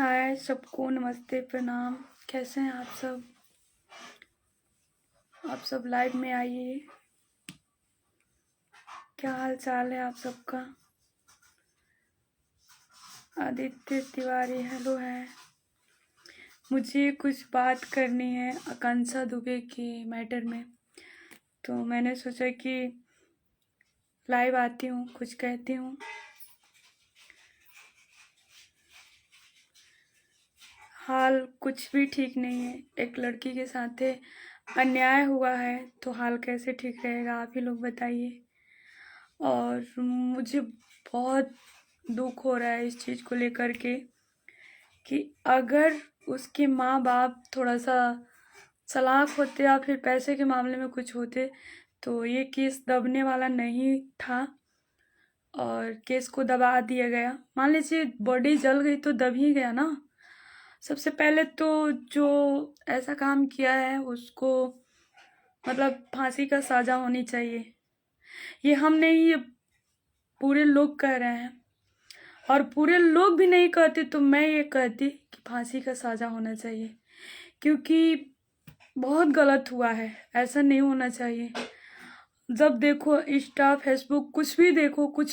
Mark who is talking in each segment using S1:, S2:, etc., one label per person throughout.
S1: हाय सबको, नमस्ते, प्रणाम। कैसे हैं आप सब? आप सब लाइव में आइए। क्या हाल चाल है आप सबका? आदित्य तिवारी हेलो है। मुझे कुछ बात करनी है आकांक्षा दुबे के मैटर में, तो मैंने सोचा कि लाइव आती हूँ, कुछ कहती हूँ। हाल कुछ भी ठीक नहीं है। एक लड़की के साथ अन्याय हुआ है तो हाल कैसे ठीक रहेगा, आप ही लोग बताइए। और मुझे बहुत दुख हो रहा है इस चीज़ को लेकर के कि अगर उसके माँ बाप थोड़ा सा चालाक होते या फिर पैसे के मामले में कुछ होते तो ये केस दबने वाला नहीं था और केस को दबा दिया गया। मान लीजिए बॉडी जल गई तो दब ही गया ना। सबसे पहले तो जो ऐसा काम किया है उसको मतलब फांसी का सजा होनी चाहिए। ये हम नहीं, ये पूरे लोग कह रहे हैं, और पूरे लोग भी नहीं कहते तो मैं ये कहती कि फांसी का सजा होना चाहिए, क्योंकि बहुत गलत हुआ है। ऐसा नहीं होना चाहिए। जब देखो इंस्टा फेसबुक कुछ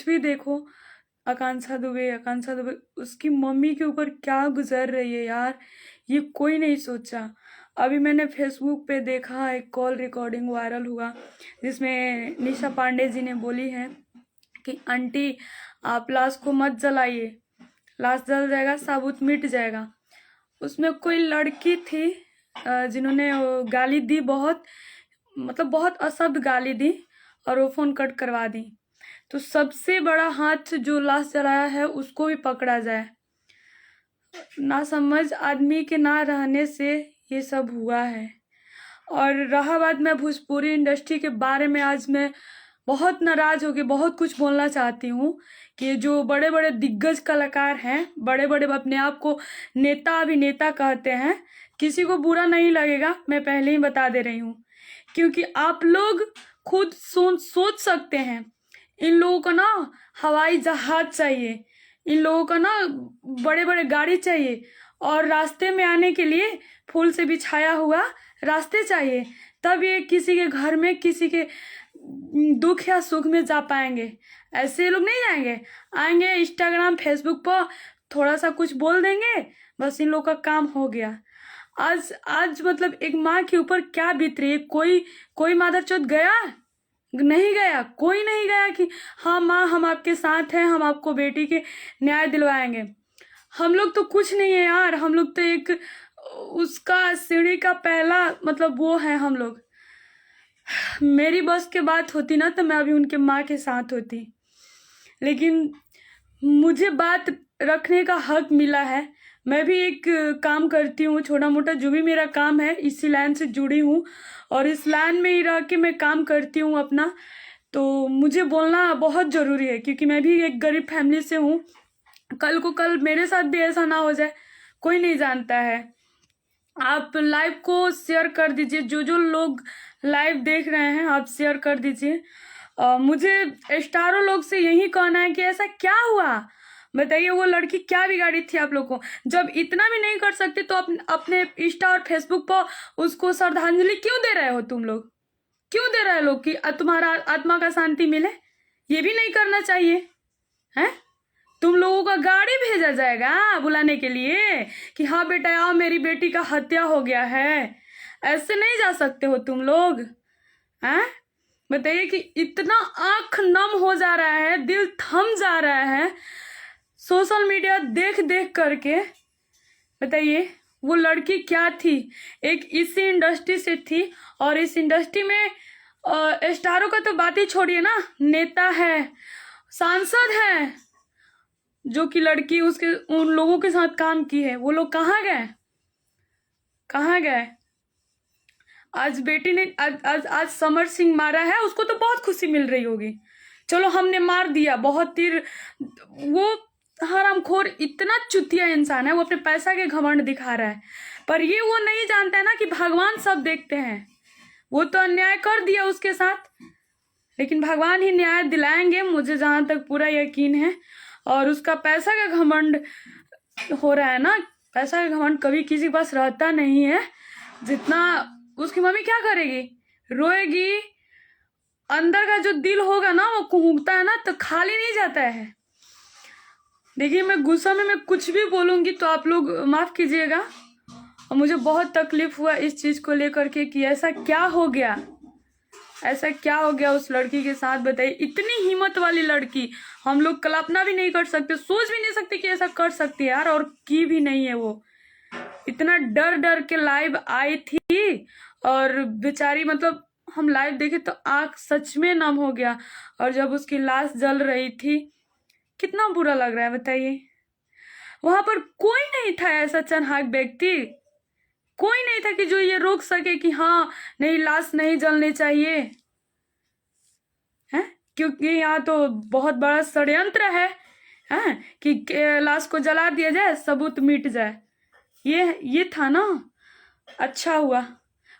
S1: भी देखो आकांक्षा दुबे उसकी मम्मी के ऊपर क्या गुजर रही है यार, ये कोई नहीं सोचा। अभी मैंने फेसबुक पे देखा एक कॉल रिकॉर्डिंग वायरल हुआ जिसमें निशा पांडे जी ने बोली है कि आंटी आप लाश को मत जलाइए, लाश जल जाएगा साबुत मिट जाएगा। उसमें कोई लड़की थी जिन्होंने गाली दी, बहुत मतलब बहुत अशब्द गाली दी और वो फोन कट करवा दी। तो सबसे बड़ा हाथ जो लाश जलाया है उसको भी पकड़ा जाए। ना समझ आदमी के ना रहने से ये सब हुआ है। और रहा बात, मैं भोजपुरी इंडस्ट्री के बारे में आज मैं बहुत नाराज होकर बहुत कुछ बोलना चाहती हूँ कि जो बड़े बड़े दिग्गज कलाकार हैं, बड़े बड़े अपने आप को नेता अभिनेता कहते हैं, किसी को बुरा नहीं लगेगा, मैं पहले ही बता दे रही हूँ। क्योंकि आप लोग खुद सोच सकते हैं, इन लोगों को ना हवाई जहाज चाहिए, इन लोगों को ना बड़े बड़े गाड़ी चाहिए, और रास्ते में आने के लिए फूल से बिछाया हुआ रास्ते चाहिए, तब ये किसी के घर में किसी के दुख या सुख में जा पाएंगे। ऐसे लोग नहीं जाएंगे। आएंगे इंस्टाग्राम फेसबुक पर थोड़ा सा कुछ बोल देंगे, बस इन लोग का काम हो गया। आज मतलब एक माँ के ऊपर क्या बीत रही है। कोई मादरचोद गया नहीं, गया कोई नहीं गया कि हाँ माँ हम आपके साथ हैं, हम आपको बेटी के न्याय दिलवाएंगे। हम लोग तो कुछ नहीं है यार, हम लोग तो एक उसका सीढ़ी का पहला मतलब वो है हम लोग। मेरी बस के बात होती ना तो मैं अभी उनके माँ के साथ होती, लेकिन मुझे बात रखने का हक मिला है। मैं भी एक काम करती हूँ, छोटा मोटा जो भी मेरा काम है, इसी लाइन से जुड़ी हूँ और इस लाइन में ही रह के मैं काम करती हूँ अपना। तो मुझे बोलना बहुत ज़रूरी है क्योंकि मैं भी एक गरीब फैमिली से हूँ। कल को कल मेरे साथ भी ऐसा ना हो जाए, कोई नहीं जानता है। आप लाइव को शेयर कर दीजिए, जो लोग लाइव देख रहे हैं आप शेयर कर दीजिए। मुझे स्टारों लोग से यही कहना है कि ऐसा क्या हुआ, बताइए। वो लड़की क्या बिगाड़ी थी आप लोग को? जब इतना भी नहीं कर सकते तो अपने इंस्टा और फेसबुक पर उसको श्रद्धांजलि क्यों दे रहे हो तुम लोग? क्यों दे रहे हो लोग कि तुम्हारा आत्मा का शांति मिले? ये भी नहीं करना चाहिए है। तुम लोगों का गाड़ी भेजा जाएगा बुलाने के लिए कि हाँ बेटा आओ मेरी बेटी का हत्या हो गया है। ऐसे नहीं जा सकते हो तुम लोग हैं। बताइए कि इतना आंख नम हो जा रहा है, दिल थम जा रहा है सोशल मीडिया देख देख करके। बताइए वो लड़की क्या थी, एक इसी इंडस्ट्री से थी, और इस इंडस्ट्री में स्टारों का तो बात ही छोड़िए ना, नेता है, सांसद है, जो कि लड़की उसके उन लोगों के साथ काम की है, वो लोग कहाँ गए? कहाँ गए? आज बेटी ने आज समर सिंह मारा है, उसको तो बहुत खुशी मिल रही होगी। चलो हमने मार दिया, बहुत तीर। वो हरामखोर इतना चुतिया इंसान है, वो अपने पैसा के घमंड दिखा रहा है, पर ये वो नहीं जानता है ना कि भगवान सब देखते हैं। वो तो अन्याय कर दिया उसके साथ, लेकिन भगवान ही न्याय दिलाएंगे, मुझे जहां तक पूरा यकीन है। और उसका पैसा का घमंड हो रहा है ना ऐसा घमंड कभी किसी के पास रहता नहीं है जितना उसकी मम्मी क्या करेगी, रोएगी, अंदर का जो दिल होगा ना वो कुहुकता है ना, तो खाली नहीं जाता है। देखिए मैं गुस्सा में मैं कुछ भी बोलूँगी तो आप लोग माफ़ कीजिएगा, और मुझे बहुत तकलीफ हुआ इस चीज़ को लेकर के कि ऐसा क्या हो गया, ऐसा क्या हो गया उस लड़की के साथ। बताइए, इतनी हिम्मत वाली लड़की, हम लोग कल्पना भी नहीं कर सकते, सोच भी नहीं सकते कि ऐसा कर सकती है यार, और की भी नहीं है वो। इतना डर डर के लाइव आई थी और बेचारी, मतलब हम लाइव देखे तो आंख सच में नम हो गया। और जब उसकी लाश जल रही थी, कितना बुरा लग रहा है बताइए। वहां पर कोई नहीं था ऐसा चनहाक व्यक्ति, कोई नहीं था कि जो ये रोक सके कि हाँ नहीं, लाश नहीं जलनी चाहिए है, क्योंकि यहाँ तो बहुत बड़ा षड्यंत्र है कि लाश को जला दिया जाए, सबूत मिट जाए। ये था ना। अच्छा हुआ,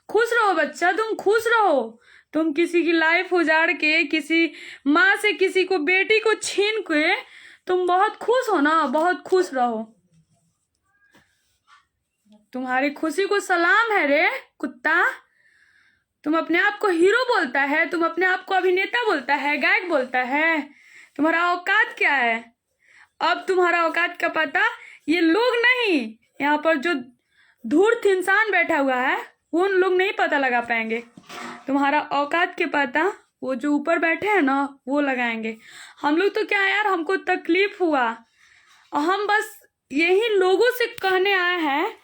S1: खुश रहो बच्चा, तुम खुश रहो। तुम किसी की लाइफ उजाड़ के, किसी माँ से किसी को, बेटी को छीन के तुम बहुत खुश हो ना, बहुत खुश रहो। तुम्हारी खुशी को सलाम है रे कुत्ता। तुम अपने आप को हीरो बोलता है, तुम अपने आप को अभिनेता बोलता है, गायक बोलता है, तुम्हारा औकात क्या है? अब तुम्हारा औकात का पता ये लोग नहीं, यहाँ पर जो धूर्त इंसान बैठा हुआ है वो उन लोग नहीं पता लगा पाएंगे। तुम्हारा औकात के पता वो जो ऊपर बैठे हैं ना वो लगाएंगे। हम लोग तो क्या यार, हमको तकलीफ हुआ और हम बस यही लोगों से कहने आए हैं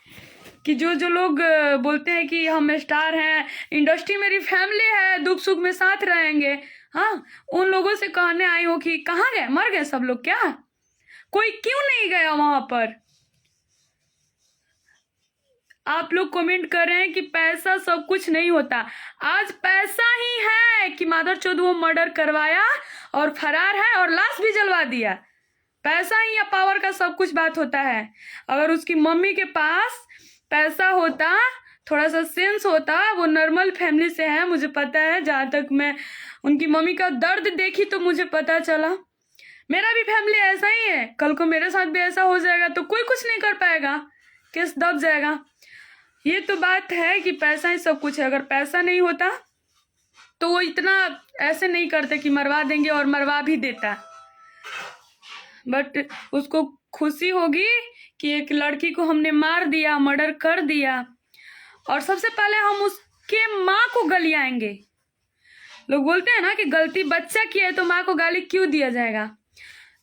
S1: कि जो जो लोग बोलते हैं कि हम स्टार हैं, इंडस्ट्री मेरी फैमिली है, दुख सुख में साथ रहेंगे, हाँ, उन लोगों से कहने आई हूँ कि कहाँ गए, मर गए सब लोग क्या? कोई क्यों नहीं गया वहां पर? आप लोग कमेंट कर रहे हैं कि पैसा सब कुछ नहीं होता। आज पैसा ही है कि मादरचोद वो मर्डर करवाया और फरार है और लाश भी जलवा दिया। पैसा ही या पावर का सब कुछ बात होता है। अगर उसकी मम्मी के पास पैसा होता, थोड़ा सा सेंस होता, वो नॉर्मल फैमिली से है, मुझे पता है, जहाँ तक मैं उनकी मम्मी का दर्द देखी तो मुझे पता चला। मेरा भी फैमिली ऐसा ही है, कल को मेरे साथ भी ऐसा हो जाएगा तो कोई कुछ नहीं कर पाएगा, केस दब जाएगा। ये तो बात है कि पैसा ही सब कुछ है। अगर पैसा नहीं होता तो वो इतना ऐसे नहीं करते कि मरवा देंगे, और मरवा भी देता। बट उसको खुशी होगी कि एक लड़की को हमने मार दिया, मर्डर कर दिया, और सबसे पहले हम उसके माँ को गलियाएंगे। लोग बोलते हैं ना कि गलती बच्चा की है तो माँ को गाली क्यों दिया जाएगा,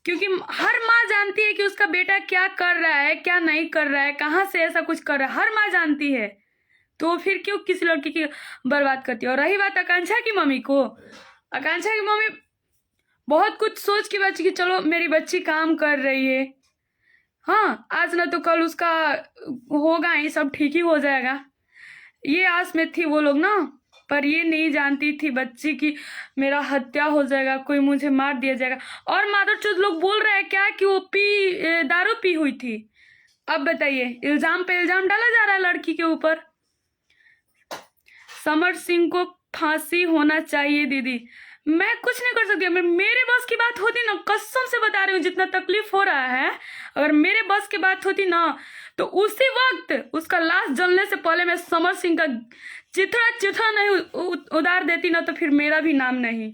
S1: क्योंकि हर माँ जानती है कि उसका बेटा क्या कर रहा है, क्या नहीं कर रहा है, कहाँ से ऐसा कुछ कर रहा है, हर माँ जानती है। तो फिर क्यों किसी लड़की की बर्बाद करती है? और रही बात आकांक्षा की मम्मी को, आकांक्षा की मम्मी बहुत कुछ सोच के बच्ची की, चलो मेरी बच्ची काम कर रही है, हाँ आज ना तो कल उसका होगा ही, सब ठीक ही हो जाएगा, ये आस में थी वो लोग ना। पर ये नहीं जानती थी बच्ची की मेरा हत्या हो जाएगा, कोई मुझे मार दिया जाएगा। और मादरचोद लोग बोल रहे हैं क्या कि वो दारू पी हुई थी। अब बताइए, इल्जाम पे इल्जाम डाला जा रहा है लड़की के ऊपर। समर सिंह को फांसी होना चाहिए दीदी। मैं कुछ नहीं कर सकती, अगर मेरे बस की बात होती ना, कसम से बता रही हूँ, जितना तकलीफ हो रहा है, अगर मेरे बस की बात होती ना तो उसी वक्त उसका लाश जलने से पहले मैं समर सिंह का चिथड़ा चिथड़ा नहीं उतार देती ना, तो फिर मेरा भी नाम नहीं।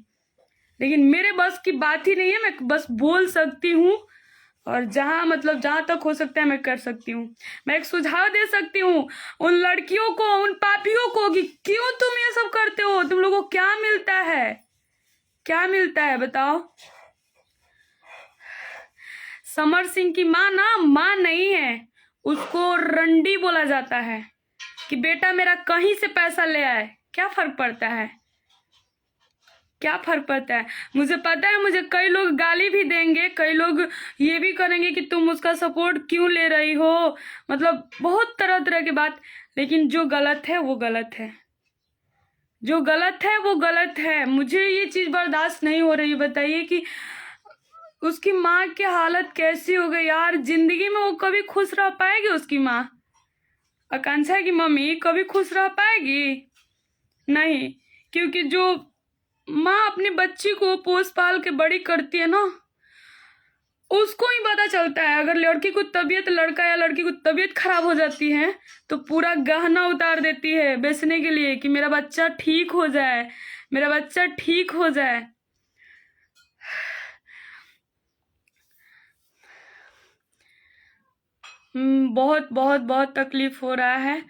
S1: लेकिन मेरे बस की बात ही नहीं है, मैं बस बोल सकती हूँ, और जहाँ तक हो सकता है मैं कर सकती हूँ। मैं एक सुझाव दे सकती हूँ उन लड़कियों को, उन पापियों को, कि क्यों तुम ये सब करते हो, तुम लोगों को क्या मिलता है, क्या मिलता है बताओ। समर सिंह की माँ ना माँ नहीं है, उसको रंडी बोला जाता है कि बेटा मेरा कहीं से पैसा ले आए, क्या फर्क पड़ता है, क्या फर्क पड़ता है। मुझे पता है मुझे कई लोग गाली भी देंगे, कई लोग ये भी करेंगे कि तुम उसका सपोर्ट क्यों ले रही हो, मतलब बहुत तरह तरह की बात। लेकिन जो गलत है वो गलत है, जो गलत है वो गलत है। मुझे ये चीज़ बर्दाश्त नहीं हो रही। बताइए कि उसकी माँ की हालत कैसी हो गई यार। जिंदगी में वो कभी खुश रह पाएगी, उसकी माँ आकांक्षा की मम्मी कभी खुश रह पाएगी नहीं, क्योंकि जो माँ अपनी बच्ची को पोस पाल के बड़ी करती है ना, उसको ही पता चलता है। अगर लड़की को तबीयत, लड़का या लड़की को तबीयत खराब हो जाती है तो पूरा गहना उतार देती है बेचने के लिए कि मेरा बच्चा ठीक हो जाए, मेरा बच्चा ठीक हो जाए। बहुत बहुत बहुत तकलीफ हो रहा है।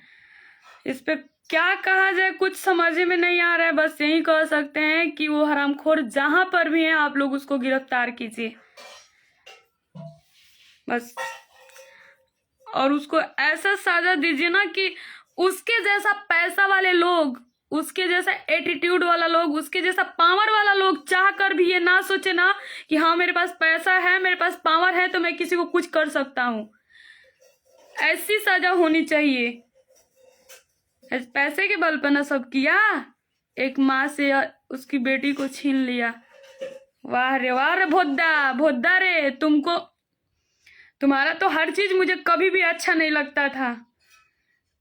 S1: इस पे क्या कहा जाए, कुछ समझ में नहीं आ रहा है। बस यही कह सकते हैं कि वो हरामखोर जहां पर भी है आप लोग उसको गिरफ्तार कीजिए बस। और उसको ऐसा सजा दीजिए ना कि उसके जैसा पैसा वाले लोग, उसके जैसा एटीट्यूड वाला लोग, उसके जैसा पावर वाला लोग चाह कर भी ये ना सोचे ना कि हाँ मेरे पास पैसा है, मेरे पास पावर है तो मैं किसी को कुछ कर सकता हूं। ऐसी सजा होनी चाहिए। पैसे के बल पर ना सब किया, एक माँ से उसकी बेटी को छीन लिया। वाह रे भोद्दा भोद्दा रे, तुमको, तुम्हारा तो हर चीज मुझे कभी भी अच्छा नहीं लगता था,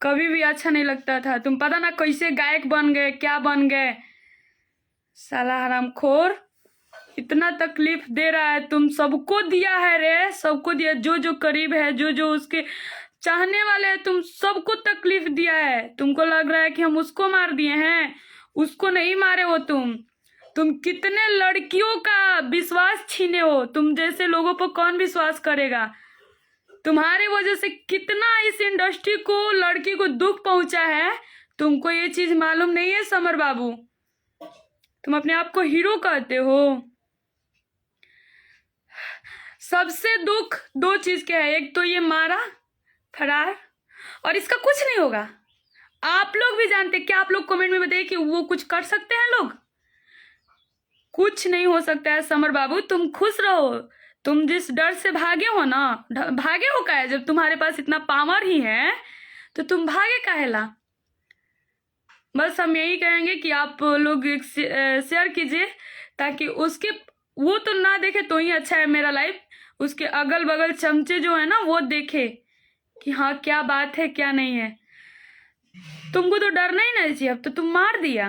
S1: कभी भी अच्छा नहीं लगता था। तुम पता ना कैसे गायक बन गए, क्या बन गए। साला हरामखोर इतना तकलीफ दे रहा है, तुम सबको दिया है रे, सबको दिया, जो जो करीब है, जो जो उसके चाहने वाले हैं, तुम सबको तकलीफ दिया है। तुमको लग रहा है कि हम उसको मार दिए हैं, उसको नहीं मारे हो तुम कितने लड़कियों का विश्वास छीने हो। तुम जैसे लोगों पर कौन विश्वास करेगा। तुम्हारे वजह से कितना इस इंडस्ट्री को, लड़की को दुख पहुंचा है। तुमको ये चीज मालूम नहीं है समर बाबू। तुम अपने आप को हीरो कहते हो। सबसे दुख दो चीज के है, एक तो ये मारा फरार, और इसका कुछ नहीं होगा। आप लोग भी जानते, क्या आप लोग कमेंट में बताइए कि वो कुछ कर सकते हैं लोग। कुछ नहीं हो सकता है समर बाबू, तुम खुश रहो। तुम जिस डर से भागे हो ना, भागे हो का है, जब तुम्हारे पास इतना पावर ही है तो तुम भागे काहेला। बस हम यही कहेंगे कि आप लोग एक शेयर कीजिए ताकि उसके, वो तो ना देखे तो ही अच्छा है मेरा लाइफ। उसके अगल बगल चमचे जो है ना वो देखे कि हाँ क्या बात है क्या नहीं है। तुमको तो डरना ही नहीं चाहिए, अब तो तुम मार दिया।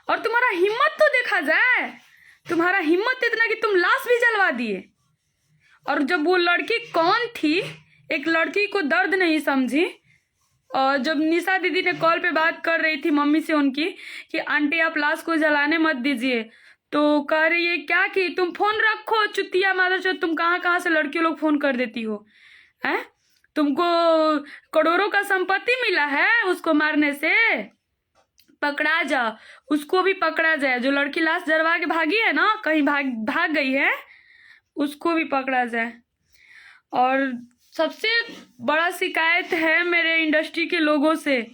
S1: और तुम्हारा हिम्मत तो देखा जाए, तुम्हारा हिम्मत इतना कि तुम लाश भी जलवा दिए। और जब वो लड़की कौन थी, एक लड़की को दर्द नहीं समझी। और जब निशा दीदी ने कॉल पे बात कर रही थी मम्मी से उनकी कि आंटी आप लाश को जलाने मत दीजिए, तो कह रही है क्या कि तुम फोन रखो चुतिया मादरचोद, तुम कहाँ कहाँ से लड़कियों लोग फोन कर देती हो हैं। तुमको करोड़ों का संपत्ति मिला है, उसको मारने से पकड़ा जाओ, उसको भी पकड़ा जाए। जो लड़की लाश जलवा के भागी है ना, कहीं भाग भाग गई है, उसको भी पकड़ा जाए। और सबसे बड़ा शिकायत है मेरे इंडस्ट्री के लोगों से,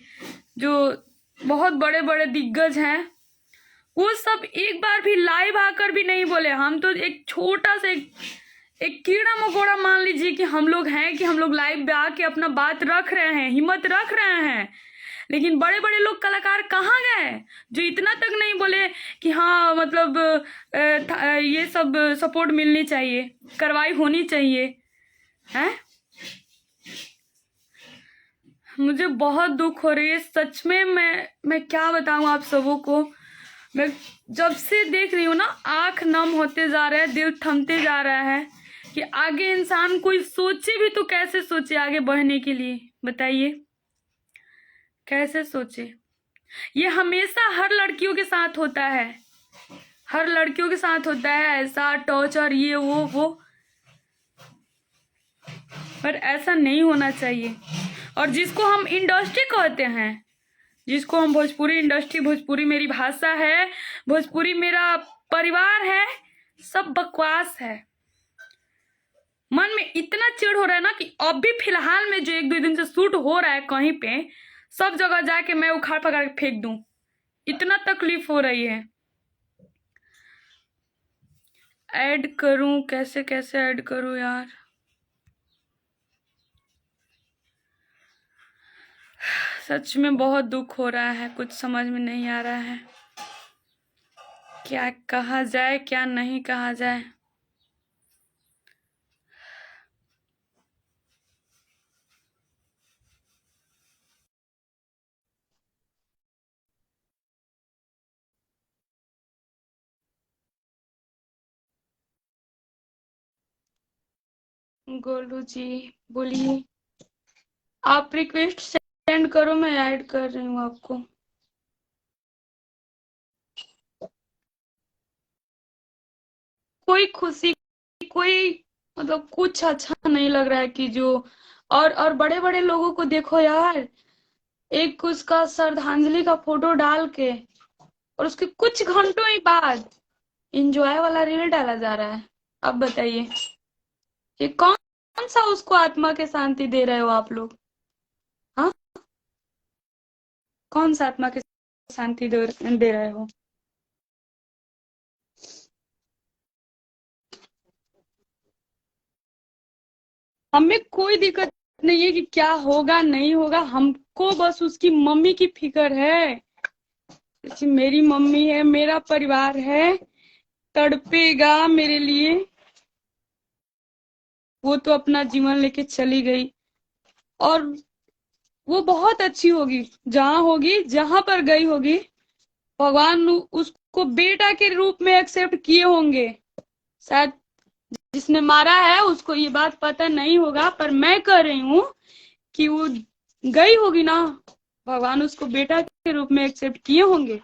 S1: जो बहुत बड़े बड़े दिग्गज हैं, वो सब एक बार भी लाइव आकर भी नहीं बोले। हम तो एक छोटा सा एक कीड़ा मकोड़ा मान लीजिए कि हम लोग हैं, कि हम लोग लाइव में आके अपना बात रख रहे हैं, हिम्मत रख रहे हैं। लेकिन बड़े बड़े लोग कलाकार कहाँ गए जो इतना तक नहीं बोले कि हाँ मतलब ये सब सपोर्ट मिलनी चाहिए, कार्रवाई होनी चाहिए है। मुझे बहुत दुख हो रही है सच में। मैं क्या बताऊं आप सबों को। मैं जब से देख रही हूँ ना, आंख नम होते जा रहा है, दिल थमते जा रहा है कि आगे इंसान कोई सोचे भी तो कैसे सोचे आगे बढ़ने के लिए, बताइए कैसे सोचे। ये हमेशा हर लड़कियों के साथ होता है, हर लड़कियों के साथ होता है ऐसा टॉर्चर, ये वो, पर ऐसा नहीं होना चाहिए। और जिसको हम इंडस्ट्री कहते हैं, जिसको हम भोजपुरी इंडस्ट्री, भोजपुरी मेरी भाषा है, भोजपुरी मेरा परिवार है, सब बकवास है। मन में इतना चिढ़ हो रहा है ना कि अब भी फिलहाल में जो एक दो दिन से शूट हो रहा है कहीं पे, सब जगह जाके मैं उखाड़ पकड़ के फेंक दूं, इतना तकलीफ हो रही है। ऐड करूं कैसे, कैसे ऐड करूं यार। सच में बहुत दुख हो रहा है, कुछ समझ में नहीं आ रहा है क्या कहा जाए क्या नहीं कहा जाए। गोलू जी, बोलिए। आप रिक्वेस्ट सेंड करो, मैं ऐड कर रही हूँ आपको। कोई खुशी, कोई मतलब कुछ अच्छा नहीं लग रहा है कि जो और बड़े बड़े लोगों को देखो यार, एक उसका श्रद्धांजलि का फोटो डाल के और उसके कुछ घंटों ही बाद एंजॉय वाला रील डाला जा रहा है। अब बताइए, ये कौन सा उसको आत्मा के शांति दे रहे हो आप लोग? हाँ, कौन सा आत्मा के शांति दे रहे हो? हमें कोई दिक्कत नहीं है कि क्या होगा नहीं होगा, हमको बस उसकी मम्मी की फिक्र है। जैसे मेरी मम्मी है, मेरा परिवार है, तड़पेगा मेरे लिए। वो तो अपना जीवन लेके चली गई और वो बहुत अच्छी होगी, जहां होगी, जहां पर गई होगी, भगवान उसको बेटा के रूप में एक्सेप्ट किए होंगे। शायद जिसने मारा है उसको ये बात पता नहीं होगा, पर मैं कह रही हूँ कि वो गई होगी ना, भगवान उसको बेटा के रूप में एक्सेप्ट किए होंगे।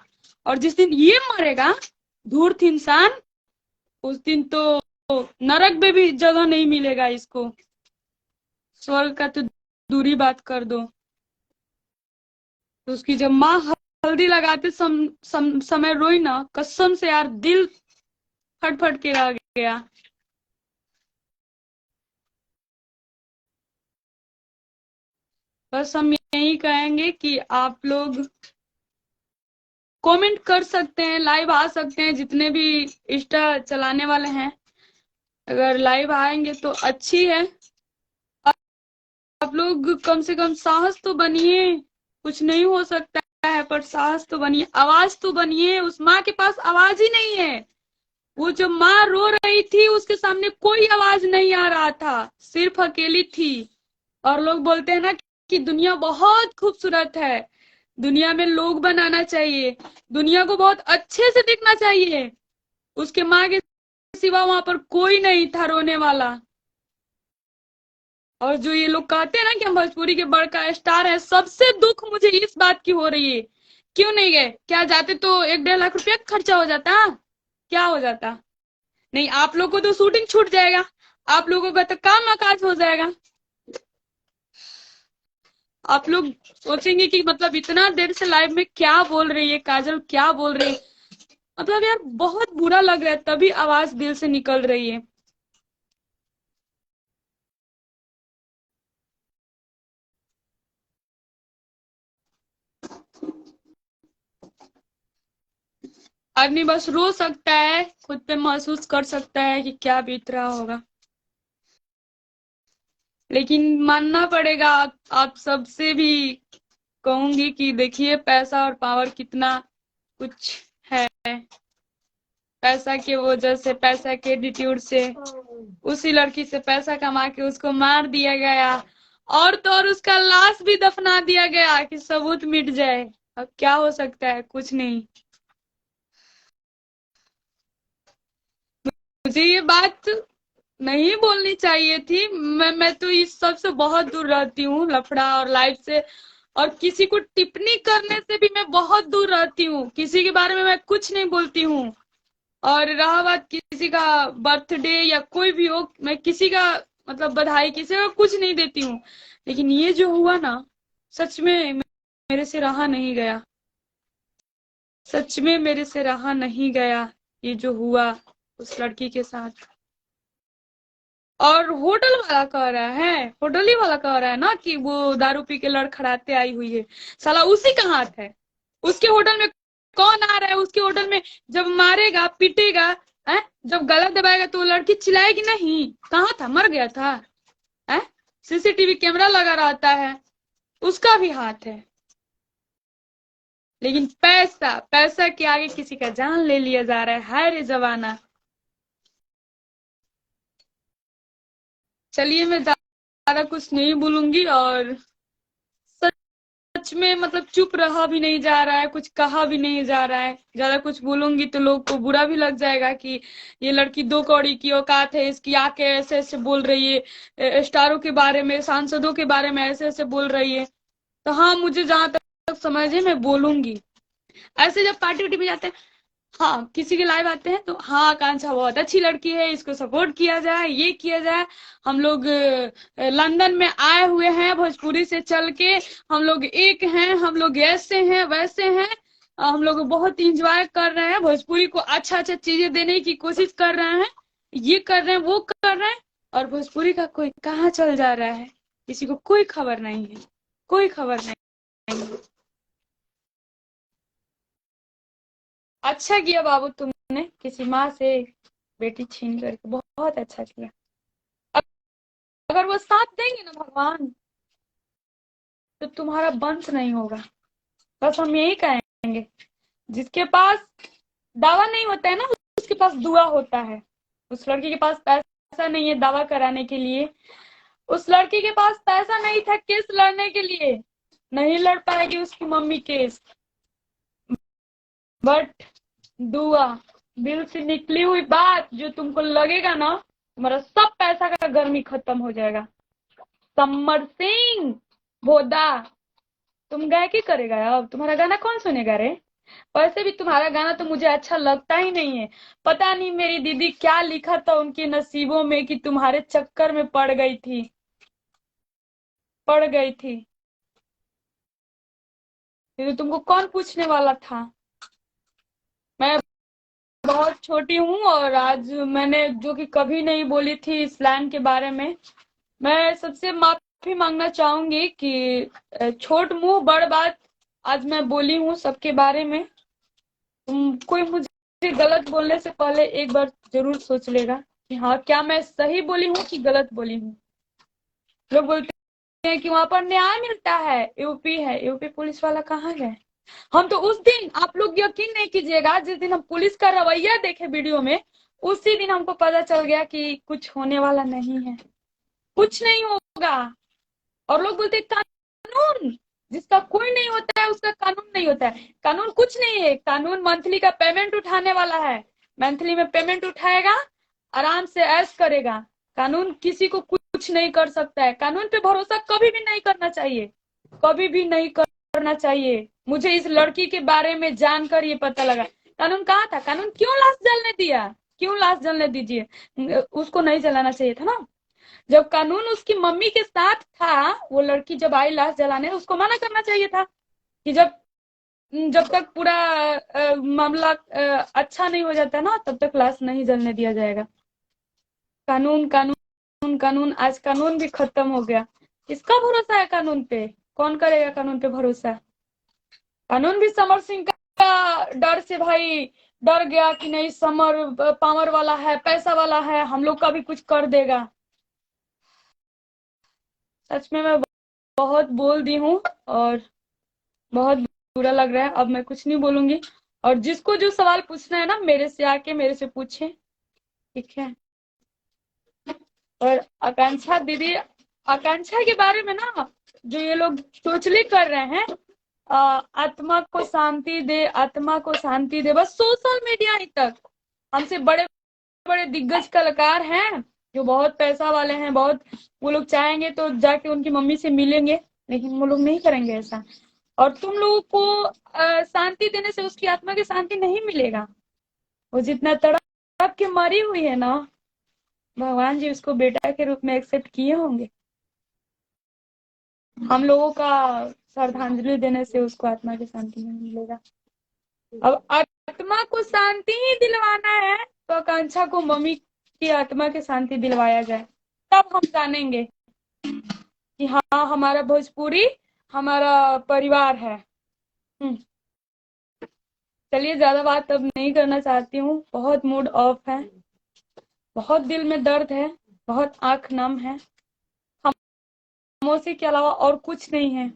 S1: और जिस दिन ये मरेगा धूर्त इंसान, उस दिन तो नरक में भी जगह नहीं मिलेगा इसको। स्वर्ग का तो दूरी बात कर दो। तो उसकी जब माँ हल्दी लगाते समय रोई ना, कसम से यार दिल फट फट के रह गया। बस हम यही कहेंगे कि आप लोग कमेंट कर सकते हैं, लाइव आ सकते हैं, जितने भी इंस्टा चलाने वाले हैं अगर लाइव आएंगे तो अच्छी है। आप लोग कम से कम साहस तो बनिए, कुछ नहीं हो सकता है पर साहस तो बनिए, आवाज तो बनिए। उस माँ के पास आवाज ही नहीं है। वो जब माँ रो रही थी उसके सामने कोई आवाज नहीं आ रहा था, सिर्फ अकेली थी। और लोग बोलते हैं ना कि दुनिया बहुत खूबसूरत है, दुनिया में लोग बनाना चाहिए, दुनिया को बहुत अच्छे से देखना चाहिए। उसके माँ के सिवा वहां पर कोई नहीं था रोने वाला। और जो ये लोग कहते हैं ना कि हम भोजपुरी के बड़का स्टार है, सबसे दुख मुझे इस बात की हो रही है। क्यों नहीं गए? क्या जाते तो 1-1.5 लाख रुपया खर्चा हो जाता, क्या हो जाता? नहीं, आप लोग को तो शूटिंग छूट जाएगा, आप लोगों का तो काम काज हो जाएगा। आप लोग सोचेंगे कि मतलब इतना देर से लाइव में क्या बोल रही है काजल, क्या बोल रही है। मतलब यार बहुत बुरा लग रहा है, तभी आवाज दिल से निकल रही है। आदमी बस रो सकता है, खुद पे महसूस कर सकता है कि क्या बीत रहा होगा। लेकिन मानना पड़ेगा, आप सबसे भी कहूंगी कि देखिए पैसा और पावर कितना कुछ है। पैसा के वजह से, पैसा के एटीट्यूड से उसी लड़की से पैसा कमा के उसको मार दिया गया, और तो और उसका लाश भी दफना दिया गया कि सबूत मिट जाए। अब क्या हो सकता है? कुछ नहीं। मुझे ये बात नहीं बोलनी चाहिए थी। मैं तो इस सब से बहुत दूर रहती हूँ, लफड़ा और लाइफ से, और किसी को टिप्पणी करने से भी मैं बहुत दूर रहती हूँ। किसी के बारे में मैं कुछ नहीं बोलती हूँ। और रहा बात किसी का बर्थडे या कोई भी हो, मैं किसी का मतलब बधाई किसी का कुछ नहीं देती हूँ। लेकिन ये जो हुआ ना, सच में मेरे से रहा नहीं गया, सच में मेरे से रहा नहीं गया। ये जो हुआ उस लड़की के साथ, और होटल वाला कह रहा है, होटल ही वाला कह रहा है ना कि वो दारू पी के लड़खड़ाते आई हुई है। साला उसी का हाथ है। उसके होटल में कौन आ रहा है? उसके होटल में जब मारेगा पीटेगा है, जब गला दबाएगा तो वो लड़की चिल्लाएगी नहीं? कहाँ था? मर गया था है? सीसीटीवी कैमरा लगा रहता है, उसका भी हाथ है। लेकिन पैसा, पैसा के आगे किसी का जान ले लिया जा रहा है। हाय रे जमाना। चलिए मैं ज्यादा कुछ नहीं बोलूंगी, और सच में मतलब चुप रहा भी नहीं जा रहा है, कुछ कहा भी नहीं जा रहा है। ज्यादा कुछ बोलूंगी तो लोग को बुरा भी लग जाएगा कि ये लड़की दो कौड़ी की औकात है, इसकी आके ऐसे ऐसे बोल रही है, स्टारों के बारे में, सांसदों के बारे में ऐसे ऐसे बोल रही है। तो हाँ, मुझे जहां तक समझ है मैं बोलूंगी। ऐसे जब पार्टी उटी में जाते हैं, हाँ किसी के लाइव आते हैं तो हाँ आकांक्षा बहुत अच्छी लड़की है, इसको सपोर्ट किया जाए, ये किया जाए। हम लोग लंदन में आए हुए हैं भोजपुरी से चल के, हम लोग एक हैं, हम लोग ऐसे हैं वैसे हैं, हम लोग बहुत इंजॉय कर रहे हैं, भोजपुरी को अच्छा अच्छा चीजें देने की कोशिश कर रहे हैं, ये कर रहे हैं वो कर रहे हैं। और भोजपुरी का कोई कहाँ चल जा रहा है, किसी को कोई खबर नहीं है, कोई खबर नहीं। अच्छा किया बाबू तुमने किसी माँ से बेटी छीन करके, बहुत अच्छा किया। अगर वो साथ देंगे ना भगवान, तो तुम्हारा वंश नहीं होगा। बस हम यही कहेंगे, जिसके पास दावा नहीं होता है ना, उसके पास दुआ होता है। उस लड़की के पास पैसा नहीं है दावा कराने के लिए, उस लड़की के पास पैसा नहीं था केस लड़ने के लिए, नहीं लड़ पाएगी उसकी मम्मी केस। बट दुआ, दिल से निकली हुई बात जो तुमको लगेगा ना, तुम्हारा सब पैसा का गर्मी खत्म हो जाएगा। समर सिंह भोदा, तुम गायकी करेगा अब, तुम्हारा गाना कौन सुनेगा रे? वैसे भी तुम्हारा गाना तो मुझे अच्छा लगता ही नहीं है। पता नहीं मेरी दीदी क्या लिखा था उनके नसीबों में कि तुम्हारे चक्कर में पड़ गई थी, पड़ गई थी। ये तो तुमको कौन पूछने वाला था। मैं बहुत छोटी हूँ और आज मैंने जो कि कभी नहीं बोली थी इस लैंड के बारे में, मैं सबसे माफी मांगना चाहूंगी कि छोट मुंह बड़ बात आज मैं बोली हूँ सबके बारे में। कोई मुझे गलत बोलने से पहले एक बार जरूर सोच लेगा कि हाँ क्या मैं सही बोली हूँ कि गलत बोली हूँ। लोग बोलते हैं कि वहां पर न्याय मिलता है, यूपी है, यूपी पुलिस वाला कहाँ है? हम तो उस दिन, आप लोग यकीन नहीं कीजिएगा, जिस दिन हम पुलिस का रवैया देखे वीडियो में, उसी दिन हमको पता चल गया कि कुछ होने वाला नहीं है, कुछ नहीं होगा। और लोग बोलते कानून, जिसका कोई नहीं होता है उसका कानून नहीं होता है। कानून कुछ नहीं है, कानून मंथली का पेमेंट उठाने वाला है, मंथली में पेमेंट उठाएगा, आराम से ऐश करेगा। कानून किसी को कुछ नहीं कर सकता है। कानून पे भरोसा कभी भी नहीं करना चाहिए, कभी भी नहीं करना चाहिए। मुझे इस लड़की के बारे में जानकर ये पता लगा। कानून कहाँ था? कानून क्यों लाश जलने दिया? क्यों लाश जलने दीजिए? उसको नहीं जलाना चाहिए था ना। जब कानून उसकी मम्मी के साथ था, वो लड़की जब आई लाश जलाने, उसको मना करना चाहिए था कि जब जब तक पूरा मामला अच्छा नहीं हो जाता ना, तब तक लाश नहीं जलने दिया जाएगा। कानून कानून कानून, आज कानून भी खत्म हो गया। किसका भरोसा है कानून पे? कौन करेगा कानून पे भरोसा? कानून भी समर सिंह का डर से भाई डर गया कि नहीं, समर पावर वाला है, पैसा वाला है, हम लोग का भी कुछ कर देगा। सच में मैं बहुत बोल दी हूँ और बहुत बुरा लग रहा है। अब मैं कुछ नहीं बोलूंगी, और जिसको जो सवाल पूछना है ना, मेरे से आके मेरे से पूछे, ठीक है? और आकांक्षा दीदी, आकांक्षा के बारे में ना जो ये लोग चोचले कर रहे हैं, आत्मा को शांति दे, आत्मा को शांति दे, बस सोशल मीडिया ही तक। हमसे बड़े बड़े दिग्गज कलाकार हैं जो बहुत पैसा वाले हैं, बहुत, वो लोग चाहेंगे तो जाके उनकी मम्मी से मिलेंगे, लेकिन वो लोग नहीं करेंगे ऐसा। और तुम लोगों को शांति देने से उसकी आत्मा की शांति नहीं मिलेगा। वो जितना तड़प के मरी हुई है ना, भगवान जी उसको बेटा के रूप में एक्सेप्ट किए होंगे। हम लोगों का श्रद्धांजलि देने से उसको आत्मा की शांति नहीं मिलेगा। अब आत्मा को शांति ही दिलवाना है तो आकांक्षा को मम्मी की आत्मा की शांति दिलवाया जाए, तब हम जानेंगे कि हाँ हमारा भोजपुरी हमारा परिवार है। चलिए, ज्यादा बात अब नहीं करना चाहती हूँ, बहुत मूड ऑफ है, बहुत दिल में दर्द है, बहुत आंख नम है, खामोशी के अलावा और कुछ नहीं है।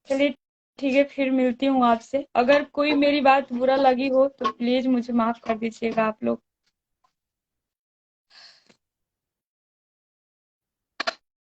S1: चलिए ठीक है, फिर मिलती हूँ आपसे। अगर कोई मेरी बात बुरा लगी हो तो प्लीज मुझे माफ कर दीजिएगा आप लोग।